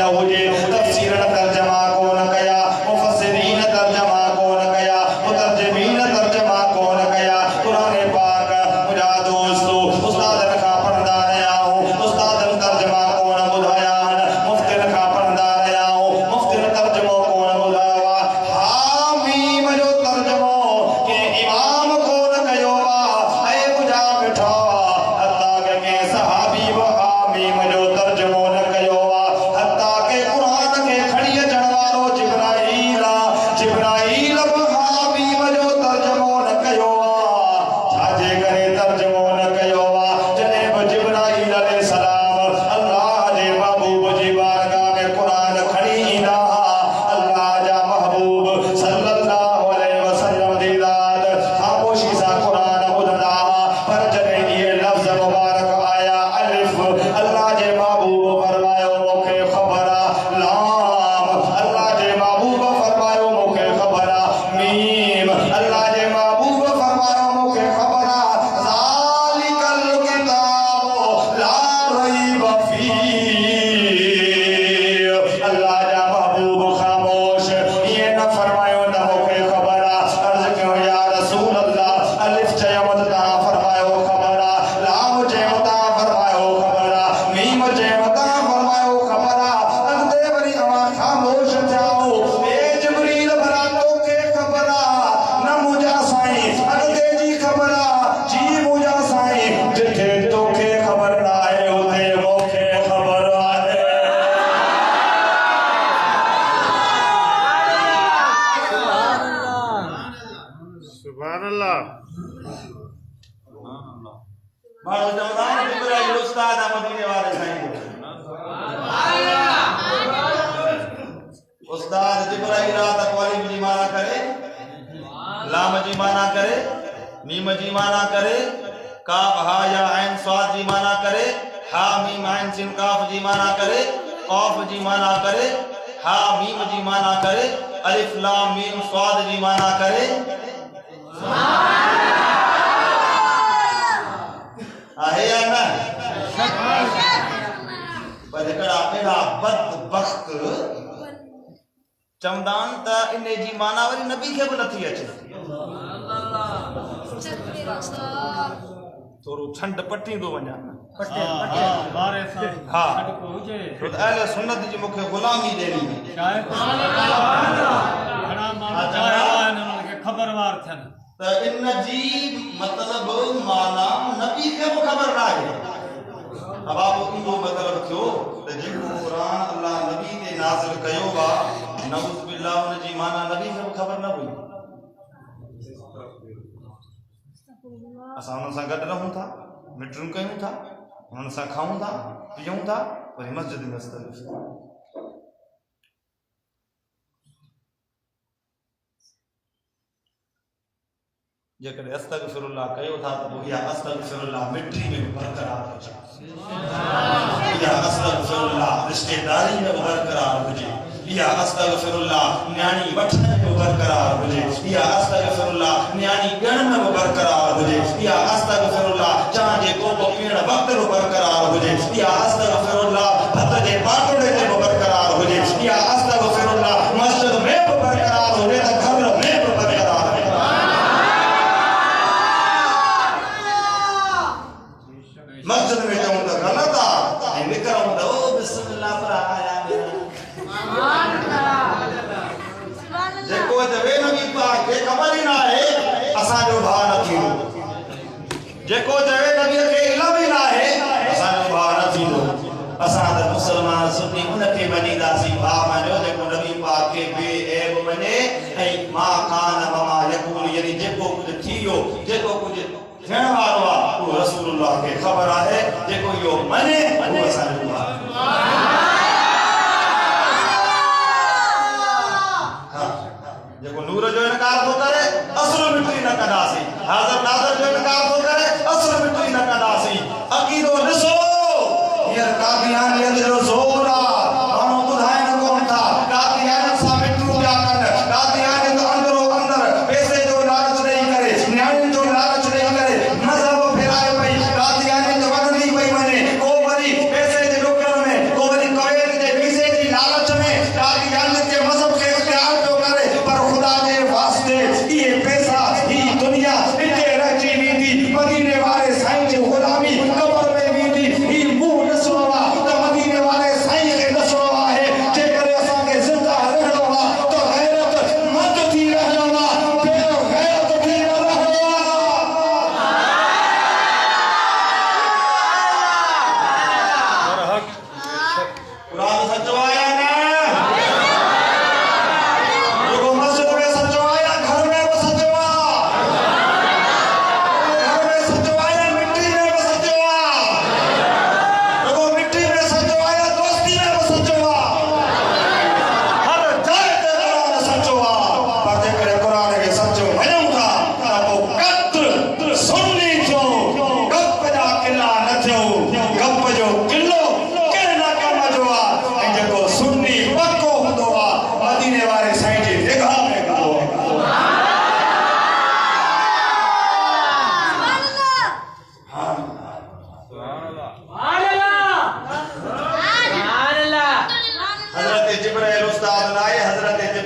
न हुजे तफसीरन तर्जमा कोन कया मुफस्सिरीन तर्जमा कोन कया मुतर्जमीन तर्जमा कोन कया कुरान पाक मुजा दोस्तों उस्तादन का पढ़दा रहा हूं उस्तादन तर्जमा कोन बुधाया मुफ्तिन का पढ़दा रहा हूं मुफ्तिन तर्जमो कोन बुधावा हामीम जो तर्जमो के इमाम कोन कयो वा ऐ मुजा बैठा हत्ता के सहाबी व हामीम जो तर्जमो न कयो वा हत्ता के कुरान के खड़ी जनवारो जिब्राईल जिब्राईल व हामीम जो तर्जमो न कयो वा छाजे करे तर्जमो न कयो वा जनाब जिब्राईल अलैहिस्सलाम अल्लाह जे महबूब जी बारगाह में कुरान खड़ी ईंदा अल्लाह जा महबूब सल्लल्लाहु अलैहि वसल्लम दी ज़ात खामोशी सा कुरान ॿुधंदा पर जॾहिं इहे लफ़्ज़ मुबारक आया अलिफ अल्लाह जे महबूब फरमायो मूंखे ख़बर आहे लाम अल्लाह जे महबूब फरमायो मूंखे ख़बर आहे मीम अल्लाह जे महबूब फरमायो मूंखे ख़बर आहे ज़ालिकल किताब ला रैब फीह अल्लाह जा महबूब खामोश ये न फरमायो न मूंखे ख़बर आहे अर्ज़ कयो या रसूल अल्लाह अलिफ चयो त तव्हां फरमायो ख़बर आहे लाम चयो तव्हां फरमायो ख़बर आहे मीम चयो तव्हां फरमायो ख़बर आहे अॻिते वरी अवां ख़ामोश थियाओ ए जिब्रील भला तोखे ख़बर आहे न मुंहिंजा साईं अॻिते जी ख़बर आहे जी मुंहिंजा साईं जिथे तोखे ख़बर न आहे उते मूंखे ख़बर आहे सुभान अल्लाह माण्हू चवंदा आहिनि जिब्राईल उस्ताद आहे मदीने वारे साईं जो उस्ताद जिब्राईल आहे त अलिफ जी माना करे लाम जी माना करे मीम जी माना करे काफ हा या ऐन स्वाद जी माना करे हा मीम ऐन सिन काफ जी माना करे कौफ जी माना करे हा मीम जी माना करे अलिफ लाम मीम स्वाद जी माना करे आहे या न पर हिकिड़ा अहिड़ा बदबख्त चवंदा आहिनि त इन जी माना वरी नबी खे बि नथी अचे थोरो छंड पटींदो वञा हा छो त अहले सुन्नत जी मूंखे ग़ुलामी ॾियणी खबरवार थियनि त इन जी मतलब माना नबी खे बि ख़बर न आहे अब आप इहो मतलब थियो त जेको क़ुरान अल्लाह नबी ते नाज़िल कयो आहे नऊज़ बिल्लाह उन जी माना नबी खे बि ख़बर न हुई असां उन्हनि सां गॾु रहूं था मिटूं कयूं था उन्हनि सां खाऊं था पीऊं था वरी मस्जिद में अस्तग़फ़िर जेकॾहिं अस्तग़फिरुल्लाह कयो था त पोइ इहा अस्तग़फिरुल्लाह मिट्टी में बि बरक़रार हुजे इहा अस्तग़फिरुल्लाह रिश्तेदारी में बि बरक़रार हुजे इहा अस्तग़फिरुल्लाह न्याणी वठण में बि बरक़रार हुजे इहा अस्तग़फिरुल्लाह न्याणी ॾियण में बि बरक़रार हुजे इहा अस्तग़फिरुल्लाह चांहि जे कोप पीअण वक़्त बि बरक़रार हुजे इहा अस्तग़फिरुल्लाह भत जे पाटोड़े ते बि बरक़रार हुजे इहा अस्तग़फिरुल्लाह मस्जिद में बि बरक़रार हुजे त घर में बि बरक़रार हुजे मस्जिद में चऊं त ग़लत आहे ऐं निकरूं त ओ बिस्मिल्लाह पर आया जेको चवे नबी पाक खे ख़बर ई न आहे असांजो भाउ न थींदो जेको चवे नबी खे इल्म ई न आहे असांजो भाउ न थींदो असां त मुसलमान सुन्नी उनखे मञींदासीं भाउ मञियो जेको नबी पाक खे बेऐब मञे ऐं मा कान वमा यकून यानी जेको कुझु थी वियो जेको कुझु थियण वारो आहे उहो रसूलुल्लाह खे ख़बर आहे जेको इहो मञे उहो असांजो भाउ जेको नूर जो इनकार थो करे असुल मिटी न कंदासीं हाज़िर नाज़िर जो इनकार थो करे असुल मिटी न कंदासीं अक़ीदो ॾिसो हींअर कादियानियत जो ज़ोर आहे माण्हू ॿुधाइनि कोन था कादियानियत सां मिटूं पिया कनि कादियानियत अंदरो अंदर पैसे जो लालच ॾेई करे न्याणियुनि जो लालच ॾेई करे मज़हब फेराए पई कादियानियत वधंदी पई वञे को वरी पैसे जे ॾुकण में को वरी कवेर जे वीज़े जी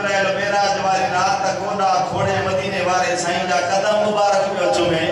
रहियल मेराज वारी रात गोंडा खोड़े मदीने वारे साईं जा कदम मुबारक पियो चुमे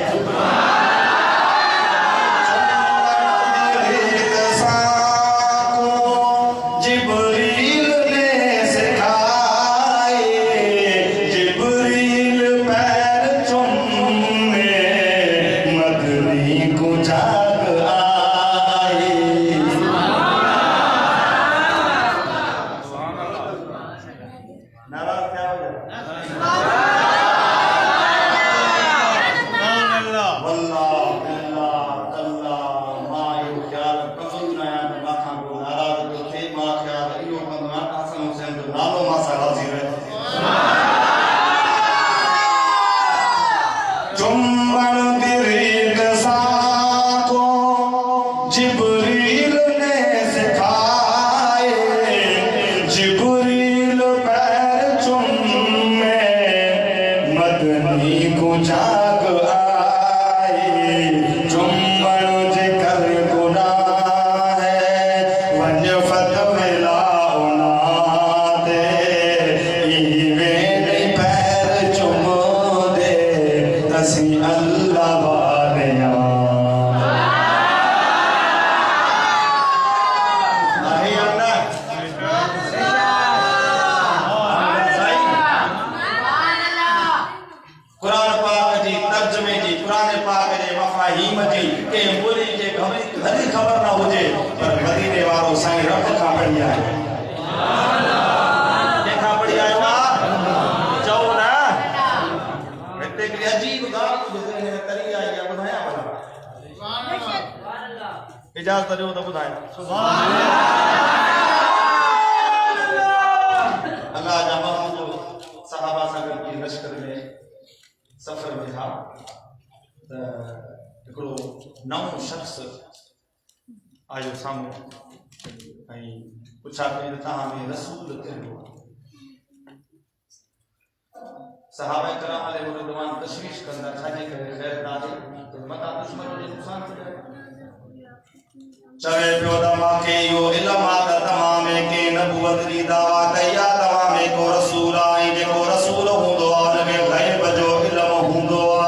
इजाजत दो तो बुधाया अल्लाह जा महमूद सहाबा सागर की लश्कर में सफर में था एकड़ो नव शख्स आयो सामने ऐं पुछा कई तहां में रसूल थियो सहाबा कराम वाले मुर्दवान तशवीश कंदा छाजे करे खैर ना दे तो मता दुश्मन जो नुकसान थी चवे पियो दमा के यो इल्म आदा तमाम के नबूवत दी दावा कया तमाम को रसूल आई जेको रसूल हुंदो आ उनके गैब जो इल्म हुंदो आ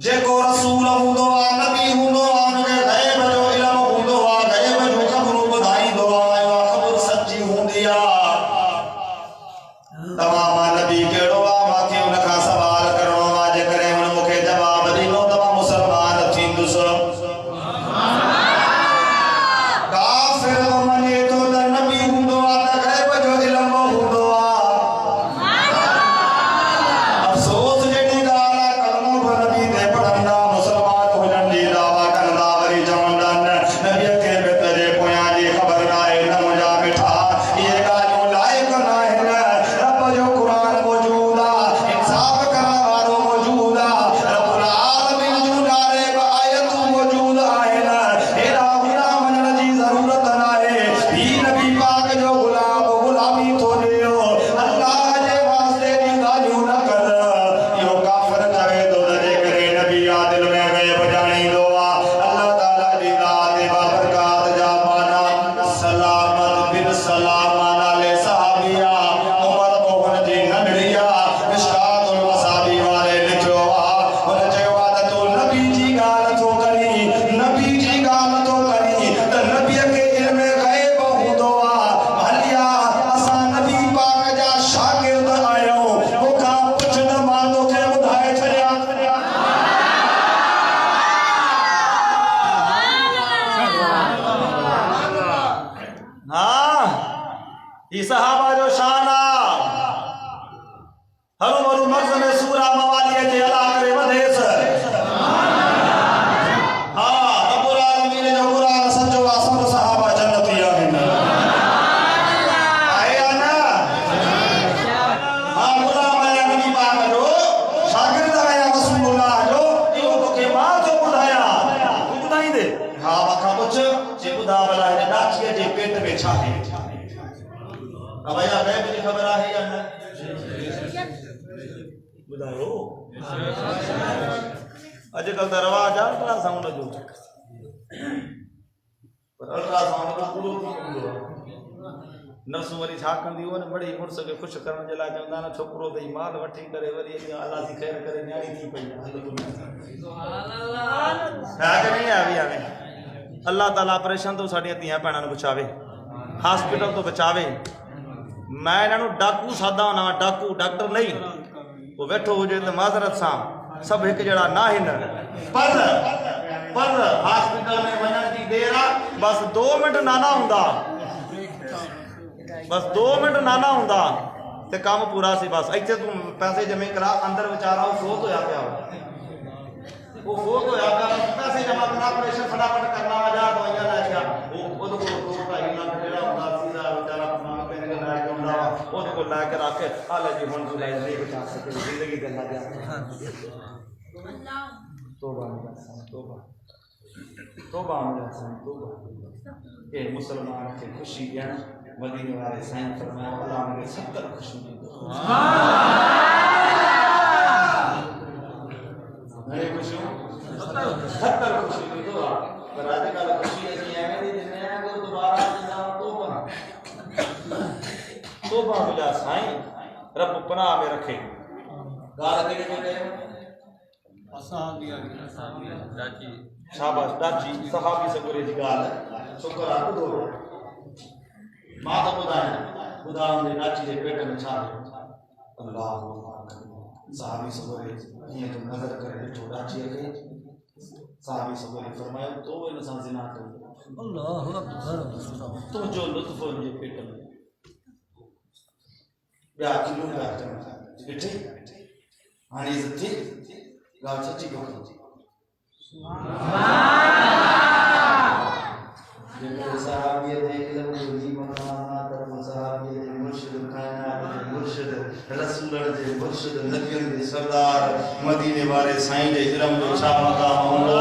जेको रसूल हुंदो आ नबी हुंदो आ उनके गैब जो इल्म हुंदो आ गैब जो खबर बुधाईंदो आ खबर सच्ची हुंदी आ तमाम नबी केड़ो आ माके उनका सवाल करणो आ जे करे उन मुके जवाब दिनो ई सहाबा जो शान आ हरू मरु मग़ज़ में सूरा मवाली जे अला करे वधेस हां रब्बुल आलमीन जो कुरान सचो आ सब सहाबा जन्नती आहिन आया ना हां गुलाम आया नबी पाक जो शागिर्द आया रसूलुल्लाह जो इहो तोखे मां जो बुधाया तू बुधाईंदे हां मां पुछ जे बुधा वाला है डाचिए जे पेट में छा है अब या गैब की खबर है या न बुधायो आजकल तो रवाज आ बड़ा साउंड जो पर अल्ट्रासाउंड को पूरो थी नर्सूं वरी छा कंदी हुअ न बड़ी मुड़स खे ख़ुशि करण जे लाइ चवंदा आहिनि छोकिरो अथई माल वठी करे वरी अलाह जी ख़ैर करे न्याणी थी पई है कि नहीं है भी आवे अल्लाह ताला ऑपरेशन तो साड़ियां धीआं भैणां नूं बचावे हॉस्पिटल तो बचावे मैं इन्हां नूं डाकू सादा ना डाकू डॉक्टर नहीं वो वेठो हुजे तो माज़रत सां सब एक जड़ा ना हिन पर हॉस्पिटल में वञण जी देर आहे बस 2 मिनट नाना हुंदा बस 2 मिनट नाना हुंदा ते काम पूरा सी बस इत्थे तू पैसे जमे करा अंदर बेचारा वो फोत होया पिया वो फोत होया पिया पैसे जमा करना ऑपरेशन फटाफट करना वजा दवाइयां लै गया वो तो 2-2.5 लाख जेड़ा हुंदा सीधा बेचारा मां पेन के लै के हुंदा वो को लै के रख हाले जी हुन तू लै नहीं बचा सके जिंदगी दे ला तौबा तौबा ये मुसलमान के खुशी ॾियण मदीने वाले साईं फरमाया अल्लाह ने 70 खुशी दी घणे खुशियों 70 खुशी दी तो पर आजकल खुशी ऐसी है नहीं दिने है वो दोबारा तौबा मिला साईं रब पनाह में रखे गाल के में दाची शाबाश दाची सहाबी सगुरे जी गाल शुक्र आ ॿुधो मां तो ॿुधायां दे दाची जे पेट में छा अल्लाह सहाबी सगुरे हीअं तो नज़र करे ॾिठो दाची खे सहाबी सगुरे फरमायो तो इन सां ज़िना कयो अल्लाहु अकबर तो जो लुत्फ़ उन जे पेट में ॿिया किलो पिया ॾिठे हाणे इज़त थी ॻाल्हि सची कोन्हे सहाबी देख लो जी मकाना तरफ सहाबी दे मुर्शिद कायनात दे मुर्शिद रसूल दे मुर्शिद नबियन दे सरदार मदीने वाले साईं दे इरम जो छा मकाम हूंदो